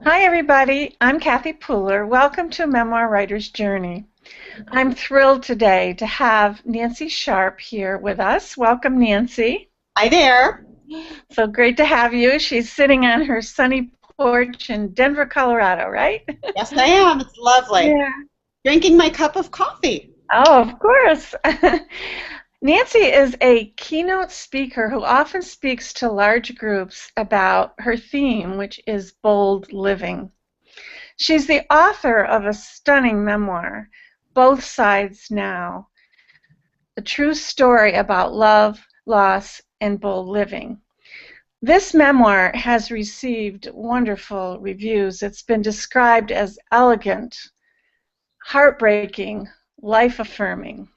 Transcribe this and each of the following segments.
Hi, everybody. I'm Kathy Pooler. Welcome to Memoir Writer's Journey. I'm thrilled today to have Nancy Sharp here with us. Welcome, Nancy. Hi there. So great to have you. She's sitting on her sunny porch in Denver, Colorado, right? Yes, I am. It's lovely. Yeah. Drinking my cup of coffee. Oh, of course. Nancy is a keynote speaker who often speaks to large groups about her theme, which is bold living. She's the author of a stunning memoir, Both Sides Now, a true story about love, loss, and bold living. This memoir has received wonderful reviews. It's been described as elegant, heartbreaking, life affirming.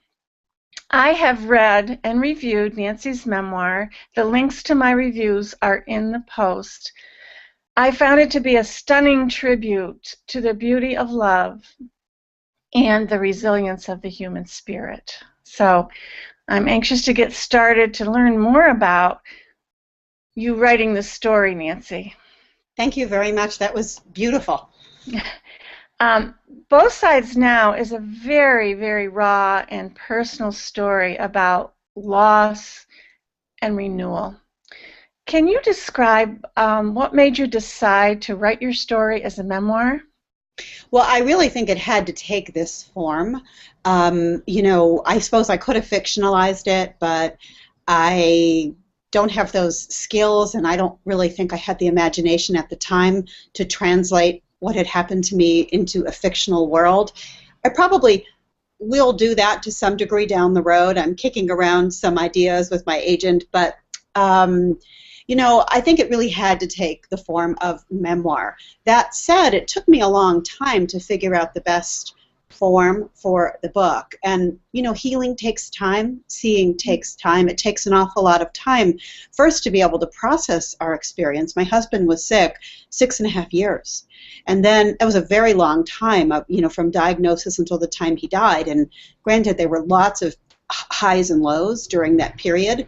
I have read and reviewed Nancy's memoir. The links to my reviews are in the post. I found it to be a stunning tribute to the beauty of love and the resilience of the human spirit. So I'm anxious to get started to learn more about you writing the story, Nancy. Thank you very much. That was beautiful. Um, Both Sides Now is a very, very raw and personal story about loss and renewal. Can you describe what made you decide to write your story as a memoir? Well, I really think it had to take this form. I suppose I could have fictionalized it, but I don't have those skills, and I don't really think I had the imagination at the time to translate what had happened to me into a fictional world. I probably will do that to some degree down the road. I'm kicking around some ideas with my agent, but um, I think it really had to take the form of memoir. That said, it took me a long time to figure out the best form for the book. And, healing takes time, seeing takes time. It takes an awful lot of time, first to be able to process our experience. My husband was sick 6.5 years. And then it was a very long time, from diagnosis until the time he died. And granted, there were lots of highs and lows during that period.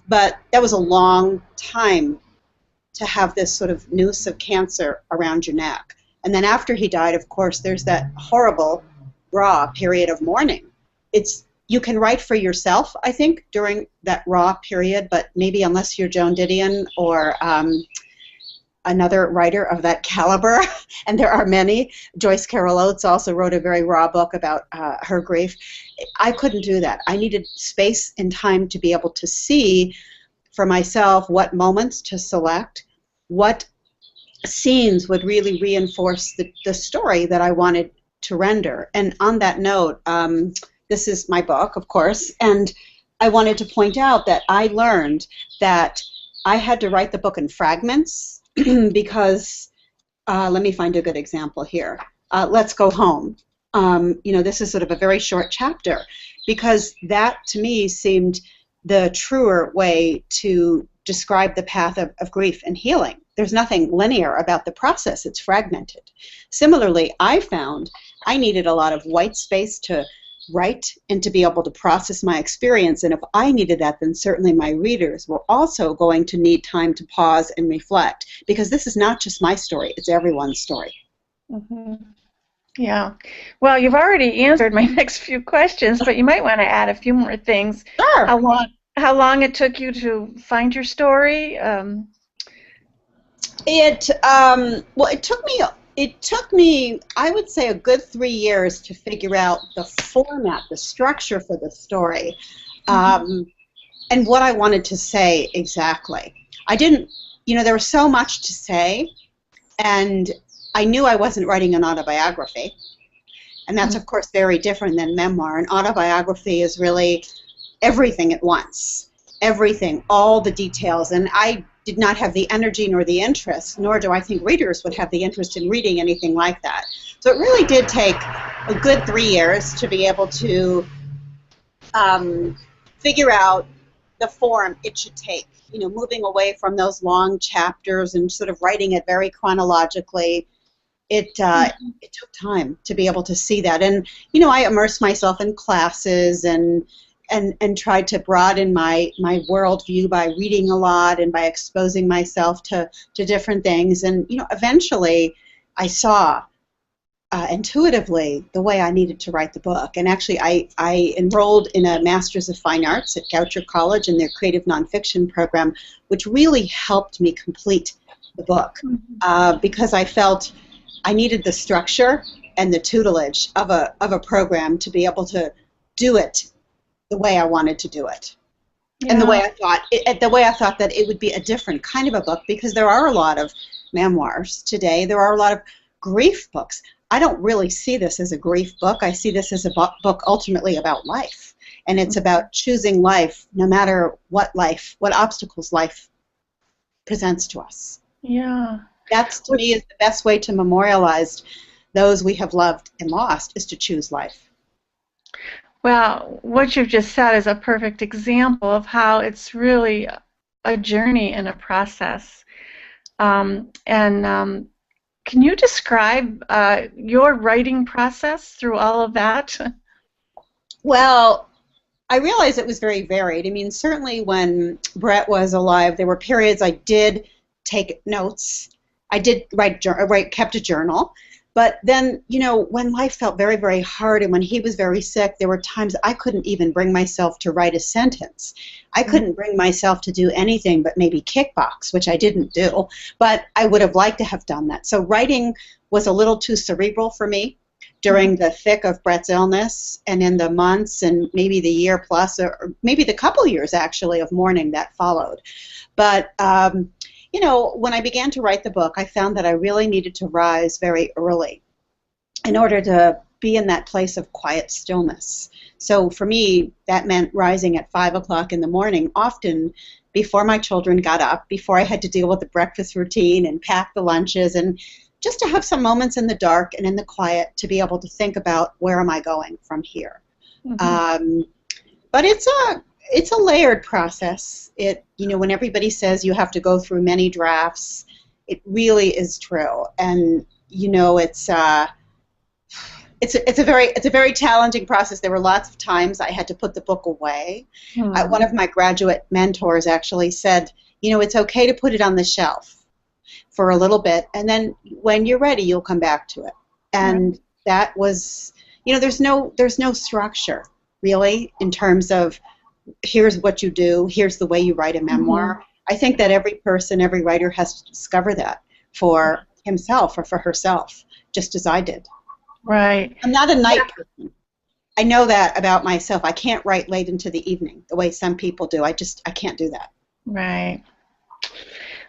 But that was a long time to have this sort of noose of cancer around your neck. And then after he died, of course, there's that horrible, raw period of mourning. You can write for yourself, I think, during that raw period, but maybe unless you're Joan Didion or another writer of that caliber, and there are many. Joyce Carol Oates also wrote a very raw book about her grief. I couldn't do that. I needed space and time to be able to see for myself what moments to select, what scenes would really reinforce the story that I wanted to render. And on that note, this is my book, of course, and I wanted to point out that I learned that I had to write the book in fragments because, let me find a good example here. Let's Go Home. This is sort of a very short chapter because that to me seemed the truer way to describe the path of grief and healing. There's nothing linear about the process. It's fragmented. Similarly, I found I needed a lot of white space to write and to be able to process my experience. And if I needed that, then certainly my readers were also going to need time to pause and reflect, because this is not just my story, it's everyone's story. Hmm. Yeah. Well, you've already answered my next few questions, but you might want to add a few more things. Sure. How long it took you to find your story? It took me, I would say, a good 3 years to figure out the format, the structure for the story, Mhm. um, and what I wanted to say exactly. I didn't, there was so much to say, and I knew I wasn't writing an autobiography, and that's, of course, very different than memoir. An autobiography is really everything at once, everything, all the details, and I did not have the energy nor the interest, nor do I think readers would have the interest in reading anything like that. So it really did take a good 3 years to be able to um, figure out the form it should take, moving away from those long chapters and sort of writing it very chronologically. It took time to be able to see that. And, I immersed myself in classes and and tried to broaden my worldview by reading a lot and by exposing myself to different things. And, eventually I saw intuitively the way I needed to write the book. And actually, I enrolled in a Master's of Fine Arts at Goucher College in their creative nonfiction program, which really helped me complete the book because I felt I needed the structure and the tutelage of a program to be able to do it the way I wanted to do it. Yeah. And the way I thought that it would be a different kind of a book, because there are a lot of memoirs today. There are a lot of grief books. I don't really see this as a grief book. I see this as a book ultimately about life. And it's about choosing life no matter what obstacles life presents to us. Yeah. That's, to me, is the best way to memorialize those we have loved and lost, is to choose life. Well, what you've just said is a perfect example of how it's really a journey and a process. Can you describe your writing process through all of that? Well, I realized it was very varied. I mean, certainly when Brett was alive, there were periods I did take notes. I did kept a journal. But then, when life felt very, very hard and when he was very sick, there were times I couldn't even bring myself to write a sentence. I couldn't bring myself to do anything but maybe kickbox, which I didn't do. But I would have liked to have done that. So writing was a little too cerebral for me during the thick of Brett's illness, and in the months and maybe the year plus, or maybe the couple years actually of mourning that followed. But when I began to write the book, I found that I really needed to rise very early in order to be in that place of quiet stillness. So for me, that meant rising at 5 o'clock in the morning, often before my children got up, before I had to deal with the breakfast routine and pack the lunches, and just to have some moments in the dark and in the quiet to be able to think about, where am I going from here? But it's a layered process. When everybody says you have to go through many drafts, it really is true. And it's a very challenging process. There were lots of times I had to put the book away. One of my graduate mentors actually said, it's okay to put it on the shelf for a little bit, and then when you're ready, you'll come back to it. And that was, there's no structure really in terms of, here's what you do, here's the way you write a memoir. I think that every writer has to discover that for himself or for herself, just as I did. Right. I'm not a night person. I know that about myself. I can't write late into the evening the way some people do. I can't do that. Right.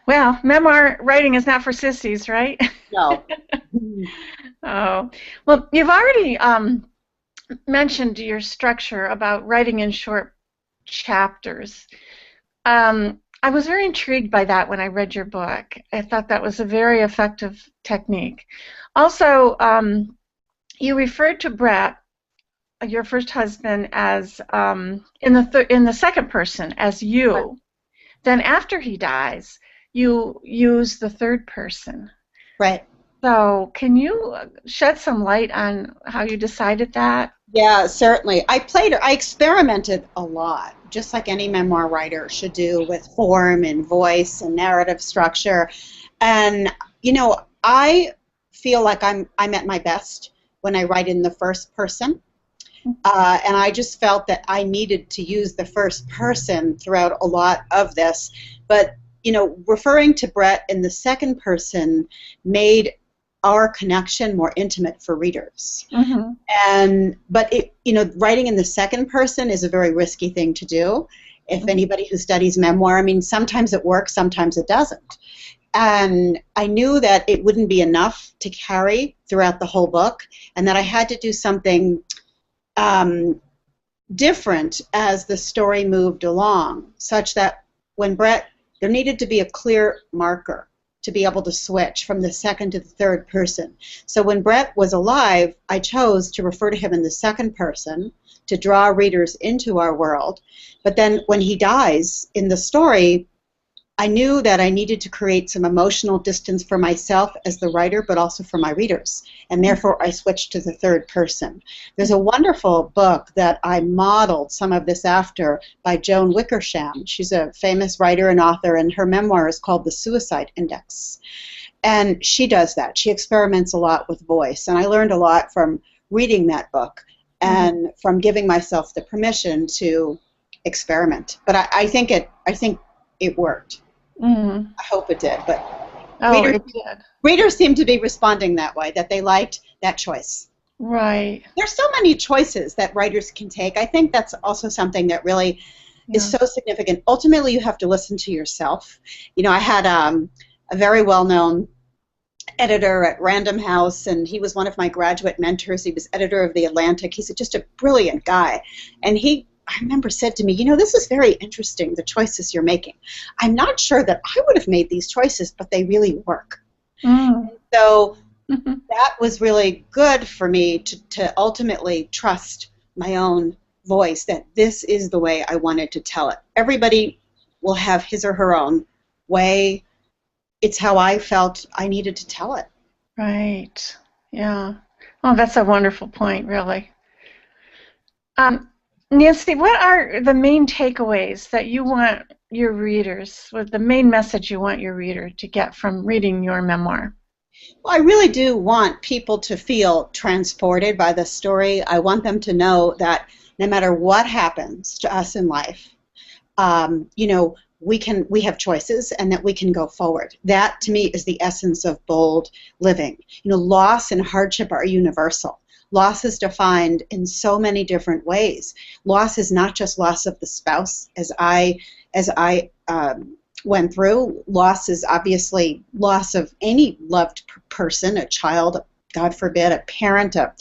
Well, memoir writing is not for sissies, right? No. Oh. Well, you've already mentioned your structure about writing in short chapters. I was very intrigued by that when I read your book. I thought that was a very effective technique. Also, you referred to Brett, your first husband, as in the second person as you. Right. Then after he dies, you use the third person. Right. So can you shed some light on how you decided that? Yeah, certainly. I experimented a lot, just like any memoir writer should do, with form and voice and narrative structure. And, I feel like I'm at my best when I write in the first person. And I just felt that I needed to use the first person throughout a lot of this. But, referring to Brett in the second person made our connection more intimate for readers. But writing in the second person is a very risky thing to do. If anybody who studies memoir, sometimes it works, sometimes it doesn't. And I knew that it wouldn't be enough to carry throughout the whole book, and that I had to do something different as the story moved along, such that when Brett, there needed to be a clear marker to be able to switch from the second to the third person. So when Brett was alive, I chose to refer to him in the second person to draw readers into our world. But then when he dies in the story, I knew that I needed to create some emotional distance for myself as the writer, but also for my readers. And therefore, I switched to the third person. There's a wonderful book that I modeled some of this after by Joan Wickersham. She's a famous writer and author, and her memoir is called The Suicide Index. And she does that. She experiments a lot with voice. And I learned a lot from reading that book and from giving myself the permission to experiment. But I think it worked. Mm-hmm. I hope it did, but Oh, it did. readers seem to be responding that way, that they liked that choice. Right. There's so many choices that writers can take. I think that's also something that really is so significant. Ultimately, you have to listen to yourself. I had a very well-known editor at Random House, and he was one of my graduate mentors. He was editor of The Atlantic. He's just a brilliant guy, and I remember said to me, this is very interesting, the choices you're making. I'm not sure that I would have made these choices, but they really work. Mm. So that was really good for me to ultimately trust my own voice, that this is the way I wanted to tell it. Everybody will have his or her own way. It's how I felt I needed to tell it. Right. Yeah. Oh, that's a wonderful point, really. Nancy, what are the main takeaways that you want your readers, what the main message you want your reader to get from reading your memoir? Well, I really do want people to feel transported by the story. I want them to know that no matter what happens to us in life, we have choices and that we can go forward. That, to me, is the essence of bold living. Loss and hardship are universal. Loss is defined in so many different ways. Loss is not just loss of the spouse, as I went through. Loss is obviously loss of any loved person, a child, God forbid, a parent, a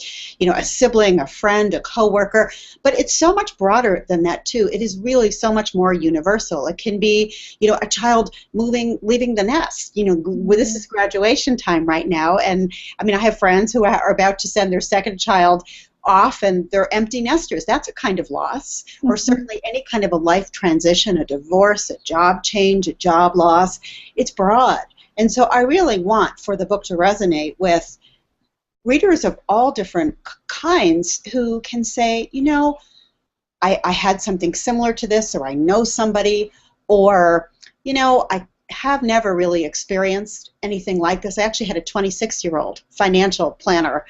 sibling, a friend, a coworker. But it's so much broader than that too. It is really so much more universal. It can be, a child leaving the nest. This is graduation time right now, and I have friends who are about to send their second child off, and they're empty nesters. That's a kind of loss, or certainly any kind of a life transition, a divorce, a job change, a job loss. It's broad, and so I really want for the book to resonate with readers of all different kinds who can say, I had something similar to this, or I know somebody, or, I have never really experienced anything like this. I actually had a 26-year-old financial planner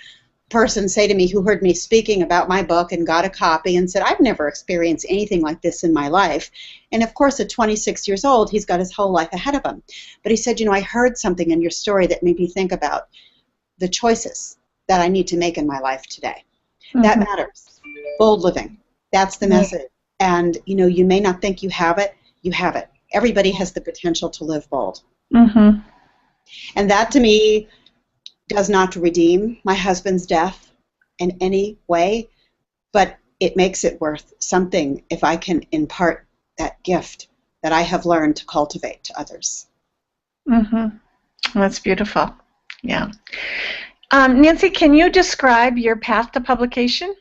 person say to me, who heard me speaking about my book and got a copy, and said, I've never experienced anything like this in my life. And of course, at 26 years old, he's got his whole life ahead of him. But he said, I heard something in your story that made me think about the choices that I need to make in my life today. That matters. Bold living. That's the message. And, you may not think you have it. You have it. Everybody has the potential to live bold. And that, to me, does not redeem my husband's death in any way, but it makes it worth something if I can impart that gift that I have learned to cultivate to others. That's beautiful. Yeah. Nancy, can you describe your path to publication?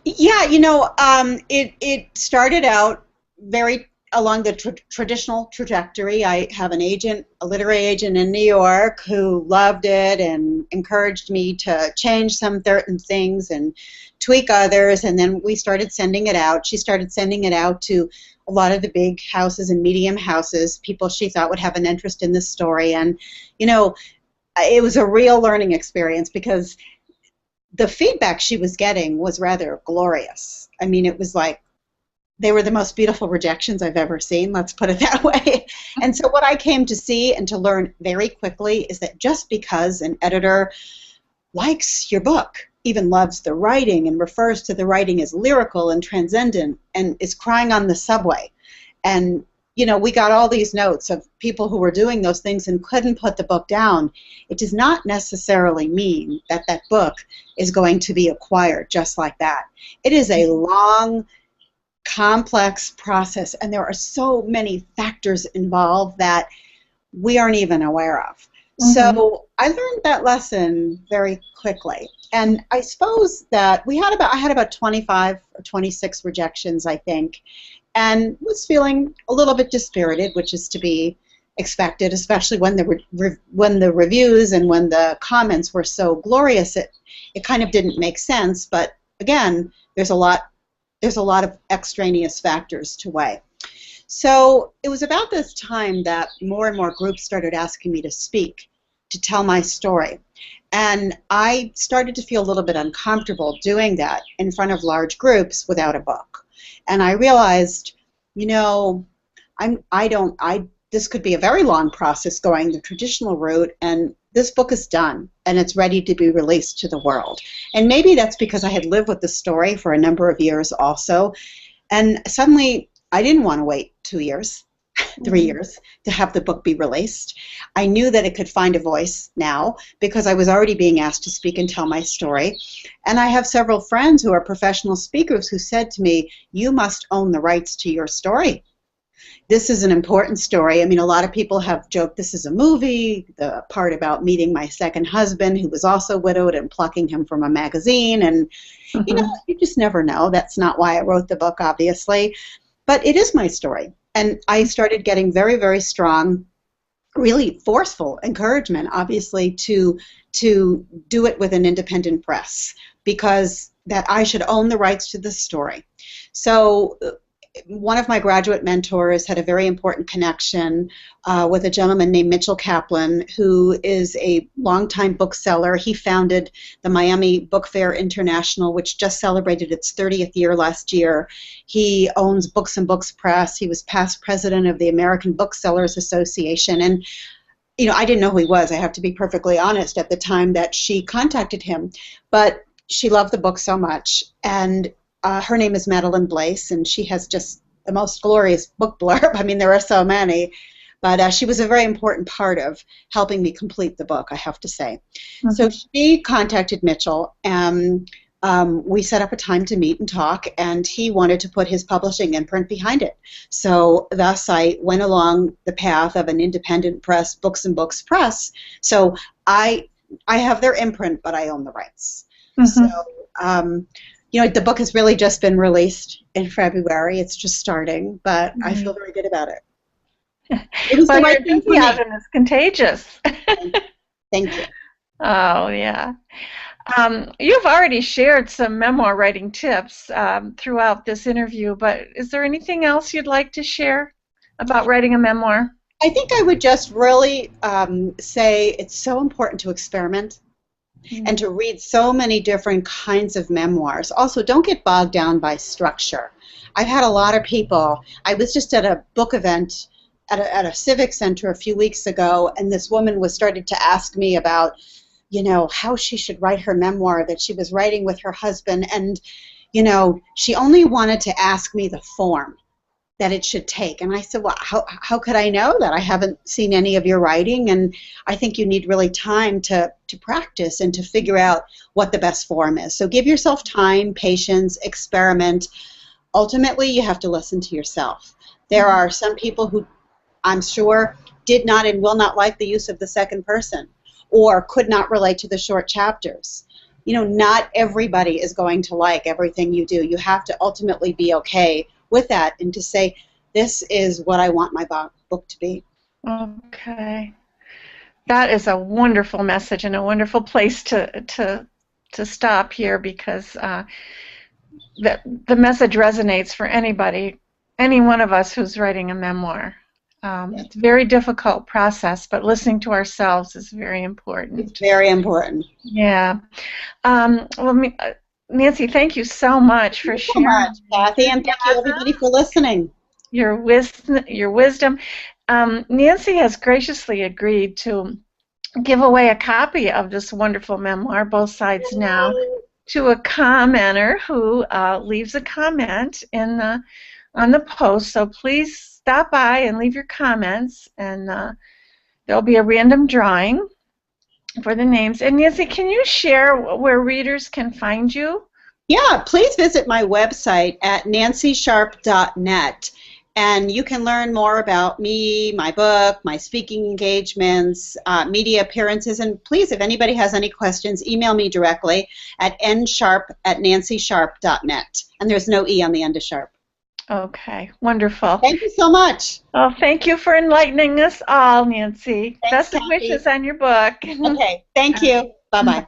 Yeah, it started out very along the traditional trajectory. I have an agent, a literary agent in New York, who loved it and encouraged me to change some certain things and tweak others, and then we started sending it out. She started sending it out to a lot of the big houses and medium houses, people she thought would have an interest in this story, and, it was a real learning experience because the feedback she was getting was rather glorious. It was like they were the most beautiful rejections I've ever seen, let's put it that way. And so what I came to see and to learn very quickly is that just because an editor likes your book, even loves the writing and refers to the writing as lyrical and transcendent and is crying on the subway, and we got all these notes of people who were doing those things and couldn't put the book down. It does not necessarily mean that that book is going to be acquired just like that. It is a long, complex process, and there are so many factors involved that we aren't even aware of. So I learned that lesson very quickly. And I suppose that I had about 25 or 26 rejections, I think. and was feeling a little bit dispirited, which is to be expected, especially when when the reviews and when the comments were so glorious. It kind of didn't make sense. But again, there's a lot of extraneous factors to weigh. So it was about this time that more and more groups started asking me to speak, to tell my story. And I started to feel a little bit uncomfortable doing that in front of large groups without a book. And I realized, you know, this could be a very long process going the traditional route, and this book is done and it's ready to be released to the world. And maybe that's because I had lived with the story for a number of years also, and suddenly I didn't want to wait 2 years, 3 years to have the book be released. I knew that it could find a voice now because I was already being asked to speak and tell my story. And I have several friends who are professional speakers who said to me, you must own the rights to your story. This is an important story. I mean, a lot of people have joked this is a movie, the part about meeting my second husband who was also widowed and plucking him from a magazine. And, you know, you just never know. That's not why I wrote the book, obviously. But it is my story. And I started getting very, very strong, really forceful encouragement, obviously, to do it with an independent press, because that I should own the rights to the story. So one of my graduate mentors had a very important connection with a gentleman named Mitchell Kaplan, who is a longtime bookseller. He founded the Miami Book Fair International, which just celebrated its 30th year last year. He owns Books and Books Press. He was past president of the American Booksellers Association. And, you know, I didn't know who he was, I have to be perfectly honest, at the time that she contacted him. But she loved the book so much. And her name is Madeline Blaise, and she has just the most glorious book blurb. I mean, there are so many. But she was a very important part of helping me complete the book, I have to say. So she contacted Mitchell, and we set up a time to meet and talk, and he wanted to put his publishing imprint behind it. So thus I went along the path of an independent press, Books and Books Press. So I have their imprint, but I own the rights. So you know, the book has really just been released in February. It's just starting, but I feel very good about it. It was well, the right thing for me. Your enthusiasm is contagious. Thank you. Oh, yeah. You've already shared some memoir writing tips throughout this interview, but is there anything else you'd like to share about writing a memoir? I think I would just really say it's so important to experiment. And to read so many different kinds of memoirs. Also, don't get bogged down by structure. I've had a lot of people. I was just at a book event at a civic center a few weeks ago, and this woman was started to ask me about, you know, how she should write her memoir that she was writing with her husband. And, you know, she only wanted to ask me the form that it should take. And I said, well, how could I know that? I haven't seen any of your writing, and I think you need really time to practice and to figure out what the best form is. So give yourself time, patience, experiment. Ultimately, you have to listen to yourself. There are some people who I'm sure did not and will not like the use of the second person or could not relate to the short chapters. You know, not everybody is going to like everything you do. You have to ultimately be okay with that and to say, this is what I want my book to be. Okay. That is a wonderful message and a wonderful place to stop here, because the message resonates for anybody, any one of us who's writing a memoir. It's a very difficult process, but listening to ourselves is very important. It's very important. Yeah. Well, Nancy, thank you so much for sharing. Thank you so much, Kathy, and thank you everybody for listening. Your wisdom. Nancy has graciously agreed to give away a copy of this wonderful memoir, Both Sides Now, to a commenter who leaves a comment on the post. So please stop by and leave your comments, and there'll be a random drawing for the names. And Nancy, can you share where readers can find you? Yeah, please visit my website at nancysharp.net, and you can learn more about me, my book, my speaking engagements, media appearances, and please, if anybody has any questions, email me directly at nsharp@nancysharp.net, and there's no E on the end of Sharp. Okay, wonderful. Thank you so much. Well, thank you for enlightening us all, Nancy. Thanks, Best of wishes Kathy. on your book. Okay, thank you. Bye-bye.